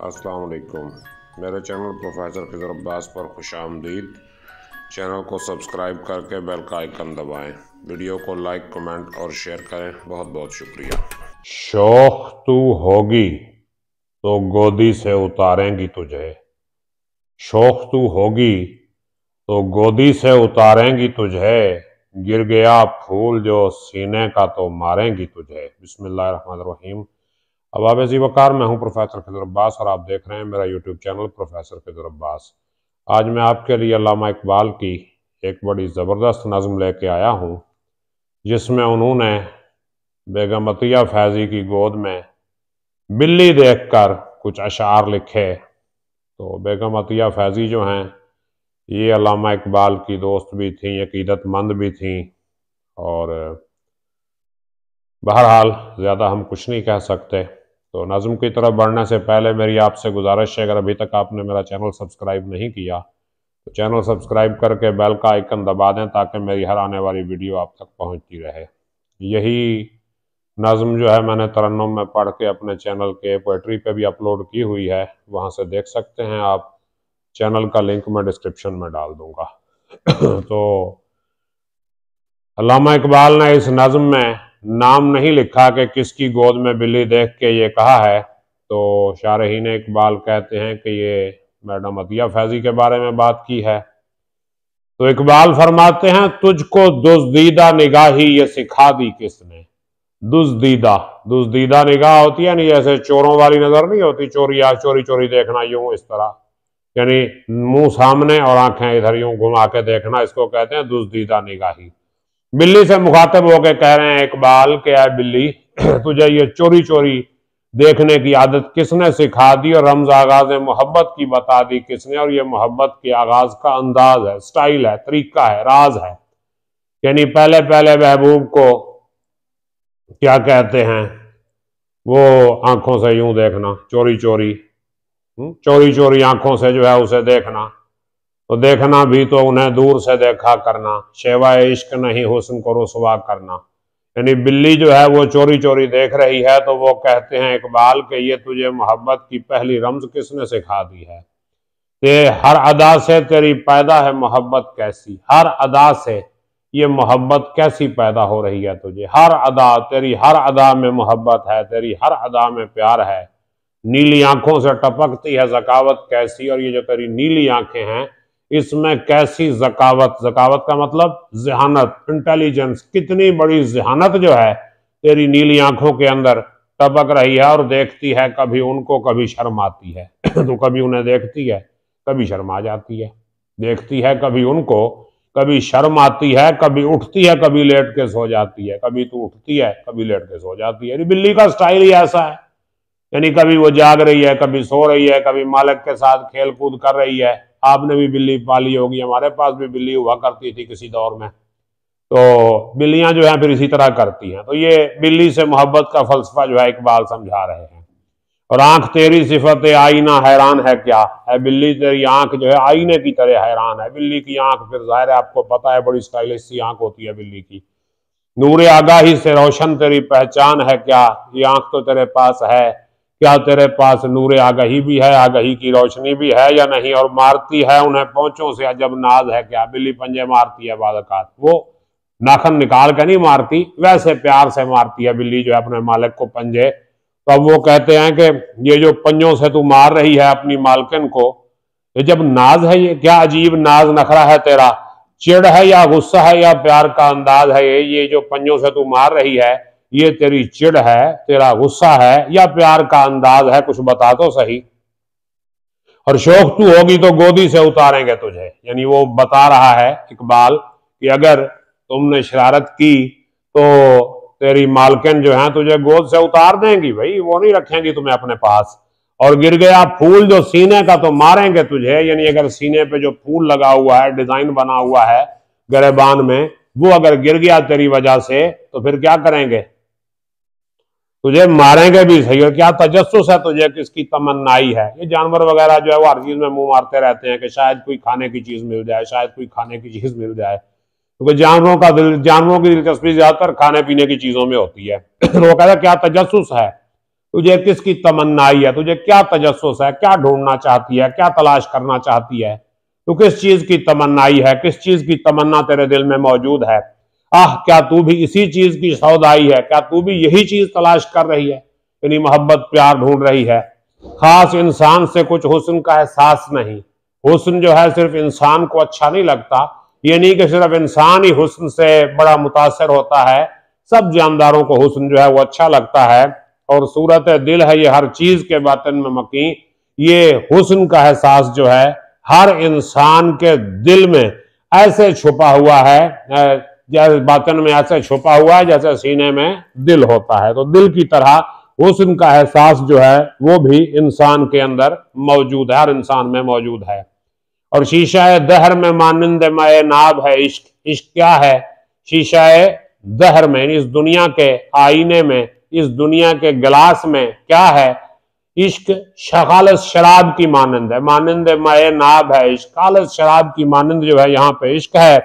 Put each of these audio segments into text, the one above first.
अस्सलाम वालेकुम। मेरे चैनल प्रोफेसर खिज़र अब्बास पर खुशामदीद। चैनल को सब्सक्राइब करके बेल का आइकन दबाएं। वीडियो को लाइक, कमेंट और शेयर करें। बहुत बहुत शुक्रिया। शौक तू होगी तो गोदी से उतारेंगी तुझे। शौक तू होगी तो गोदी से उतारेंगी तुझे। गिर गया फूल जो सीने का तो मारेंगी तुझे। बिस्मिल्लाहिर्रहमानिर्रहीम। अब जी वकार, मैं हूं प्रोफेसर खिज़र अब्बास और आप देख रहे हैं मेरा YouTube channel professor Khizar Abbas. आज मैं आपके लिए अल्लामा इकबाल की एक बड़ी ज़बरदस्त नज़म लेके आया हूं, जिसमें उन्होंने बेगम अतिया फैज़ी की गोद में बिल्ली देखकर कुछ अशार लिखे। तो बेगम अतिया फैज़ी जो हैं, ये अल्लामा इकबाल की दोस्त भी थी, अकीदतमंद भी थी। और बहरहाल ज़्यादा हम कुछ नहीं कह सकते। तो नज़म की तरफ बढ़ने से पहले मेरी आपसे गुजारिश है, अगर अभी तक आपने मेरा चैनल सब्सक्राइब नहीं किया तो चैनल सब्सक्राइब करके बेल का आइकन दबा दें, ताकि मेरी हर आने वाली वीडियो आप तक पहुंचती रहे। यही नज़म जो है मैंने तरन्नुम में पढ़ के अपने चैनल के पोएट्री पे भी अपलोड की हुई है, वहाँ से देख सकते हैं आप। चैनल का लिंक मैं डिस्क्रिप्शन में डाल दूँगा। तो अल्लामा इकबाल ने इस नज़म में नाम नहीं लिखा कि किसकी गोद में बिल्ली देख के ये कहा है। तो शारहीन इकबाल कहते हैं कि ये मैडम अतिया फैज़ी के बारे में बात की है। तो इकबाल फरमाते हैं, तुझको दुज़दीदा निगाही ये सिखा दी किसने। दुज़दीदा निगाह होती है नहीं, जैसे चोरों वाली नज़र नहीं होती, चोरी चोरी देखना यूं इस तरह, यानी मुंह सामने और आंखें इधर यूं घुमा के देखना, इसको कहते हैं दुज़दीदा निगाही। बिल्ली से मुखातब होकर कह रहे हैं इकबाल के, आए बिल्ली, तुझे ये चोरी चोरी देखने की आदत किसने सिखा दी, और रमज आगाज मोहब्बत की बता दी किसने। और ये मोहब्बत के आगाज का अंदाज है, स्टाइल है, तरीका है, राज है। यानी पहले पहले महबूब को क्या कहते हैं, वो आंखों से यूं देखना, चोरी चोरी आंखों से जो है उसे देखना। तो देखना भी तो उन्हें दूर से देखा करना, शेवाए इश्क नहीं हुस्न को रुसवा करना। यानी बिल्ली जो है वो चोरी चोरी देख रही है, तो वो कहते हैं इकबाल के, ये तुझे मोहब्बत की पहली रमज किसने सिखा दी है। ते हर अदा से तेरी पैदा है मोहब्बत कैसी, हर अदा से ये मोहब्बत कैसी पैदा हो रही है तुझे। हर अदा, तेरी हर अदा में मोहब्बत है, तेरी हर अदा में प्यार है। नीली आंखों से टपकती है ज़कावत कैसी, और ये जो तेरी नीली आंखें हैं इसमें कैसी ज़कावत, ज़कावत का मतलब ज़हानत, इंटेलिजेंस, कितनी बड़ी ज़हानत जो है तेरी नीली आंखों के अंदर टपक रही है। और देखती है कभी उनको, कभी शर्म आती है। तो कभी उन्हें देखती है, कभी शर्म आ जाती है। देखती है कभी उनको, कभी शर्म आती है, कभी उठती है, कभी लेट के सो जाती है। कभी तो उठती है, कभी लेट के सो जाती है। बिल्ली का स्टाइल ही ऐसा है, यानी कभी वो जाग रही है, कभी सो रही है, कभी मालिक के साथ खेल कूद कर रही है। आपने भी बिल्ली पाली होगी, हमारे पास भी बिल्ली हुआ करती थी किसी दौर में। तो बिल्लियां जो है फिर इसी तरह करती हैं। तो ये बिल्ली से मोहब्बत का फलसफा जो है इकबाल समझा रहे हैं। और आंख तेरी सिफत आईना हैरान है क्या, है बिल्ली तेरी आंख जो है आईने की तरह हैरान है। बिल्ली की आंख फिर जाहिर है आपको पता है, बड़ी स्टाइलिश सी आंख होती है बिल्ली की। नूरे आगाही से रोशन तेरी पहचान है क्या, ये आंख तो तेरे पास है, क्या तेरे पास नूरे आगाही भी है, आगाही की रोशनी भी है या नहीं। और मारती है उन्हें पोंचों से अजब नाज है क्या, बिल्ली पंजे मारती है बादकात, वो नाखन निकाल के नहीं मारती, वैसे प्यार से मारती है बिल्ली जो है अपने मालिक को पंजे। तो अब वो कहते हैं कि ये जो पंजों से तू मार रही है अपनी मालकिन को, ये जब नाज है, ये क्या अजीब नाज नखरा है तेरा, चिड़ है या गुस्सा है या प्यार का अंदाज है। ये जो पंजों से तू मार रही है, ये तेरी चिड़ है, तेरा गुस्सा है या प्यार का अंदाज है, कुछ बता तो सही। और शौक तू होगी तो गोदी से उतारेंगे तुझे। यानी वो बता रहा है इकबाल कि अगर तुमने शरारत की तो तेरी मालकिन जो है तुझे गोद से उतार देंगी, भाई वो नहीं रखेंगी तुम्हें अपने पास। और गिर गया फूल जो सीने का तो मारेंगे तुझे। यानी अगर सीने पे जो फूल लगा हुआ है, डिजाइन बना हुआ है गिरेबान में, वो अगर गिर गया तेरी वजह से तो फिर क्या करेंगे, तुझे मारेंगे भी सही। और क्या तजस्सुस है तुझे, किसकी तमन्नाई है। ये जानवर वगैरह जो है वो हर चीज में मुंह मारते रहते हैं कि शायद कोई खाने की चीज मिल जाए, शायद कोई खाने की चीज मिल जाए, क्योंकि जानवरों की दिलचस्पी ज्यादातर खाने पीने की चीजों में होती है। तो वो कहता है क्या तजस्सुस है तुझे किसकी तमन्नाई है, तुझे क्या तजस्सुस है, क्या ढूंढना चाहती है, क्या तलाश करना चाहती है, तू किस चीज की तमन्नाई है, किस चीज की तमन्ना तेरे दिल में मौजूद है। आह, क्या तू भी इसी चीज की सौदाई है, क्या तू भी यही चीज तलाश कर रही है, यानी मोहब्बत प्यार ढूंढ रही है। खास इंसान से कुछ हुस्न का एहसास नहीं, हुस्न जो है सिर्फ इंसान को अच्छा नहीं लगता, ये नहीं कि सिर्फ इंसान ही हुस्न से बड़ा मुतासर होता है, सब जानदारों को हुस्न जो है वो अच्छा लगता है। और सूरत दिल है ये हर चीज के बातन में मकी, ये हुस्न का एहसास जो है हर इंसान के दिल में ऐसे छुपा हुआ है, जैसे बातन में ऐसे छुपा हुआ है जैसे सीने में दिल होता है। तो दिल की तरह हुस्न का एहसास जो है वो भी इंसान के अंदर मौजूद है, हर इंसान में मौजूद है। और शीशा दहर में मानिंद मय नाब है इश्क, इश्क क्या है, शीशा दहर में, इस दुनिया के आईने में, इस दुनिया के गिलास में क्या है, इश्क खालिस शराब की मानंद है, मानंद मय नाब है इश्क, खालिस शराब की मानंद जो है यहाँ पे इश्क है।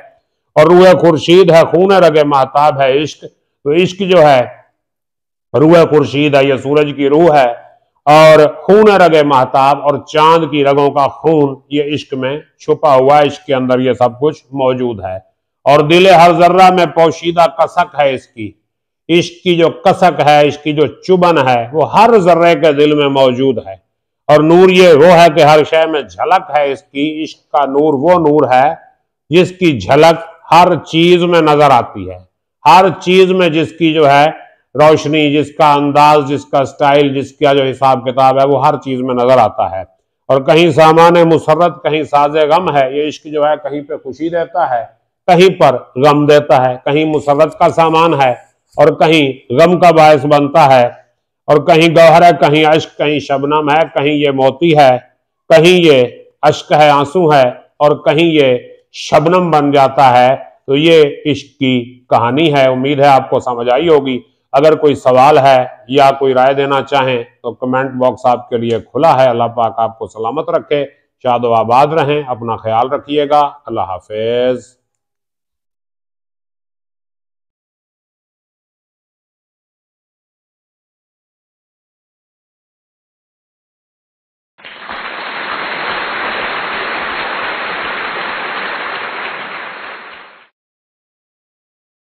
और रूह खुर्शीद है खून रगे महताब है इश्क, तो इश्क जो है रूह खुर्शीद है, ये सूरज की रूह है, और खून रगे महताब और चांद की रगों का खून ये इश्क में छुपा हुआ है, इश्क के अंदर ये सब कुछ मौजूद है। और दिले हर जर्रा में पोशीदा कसक है इसकी, इश्क की जो कसक है, इसकी जो चुबन है वो हर जर्रे के दिल में मौजूद है। और नूर ये वो है कि हर शय में झलक है इसकी, इश्क का नूर वो नूर है जिसकी झलक हर चीज में नजर आती है, हर चीज में जिसकी जो है रोशनी, जिसका अंदाज, जिसका स्टाइल, जिसका जो हिसाब किताब है वो हर चीज में नजर आता है। और कहीं सामान मुसर्रत कहीं साजे गम है, ये इश्क जो है कहीं पे खुशी देता है, कहीं पर गम देता है, कहीं मुसर्रत का सामान है और कहीं गम का बायस बनता है, और कहीं गौहर है, कहीं अश्क, कहीं शबनम है, कहीं ये मोती है, कहीं ये अश्क है, आंसू है, और कहीं ये शबनम बन जाता है। तो ये इश्क की कहानी है। उम्मीद है आपको समझ आई होगी। अगर कोई सवाल है या कोई राय देना चाहें तो कमेंट बॉक्स आपके लिए खुला है। अल्लाह पाक आपको सलामत रखे, शाद व आबाद रहें, अपना ख्याल रखिएगा। अल्लाह हाफिज।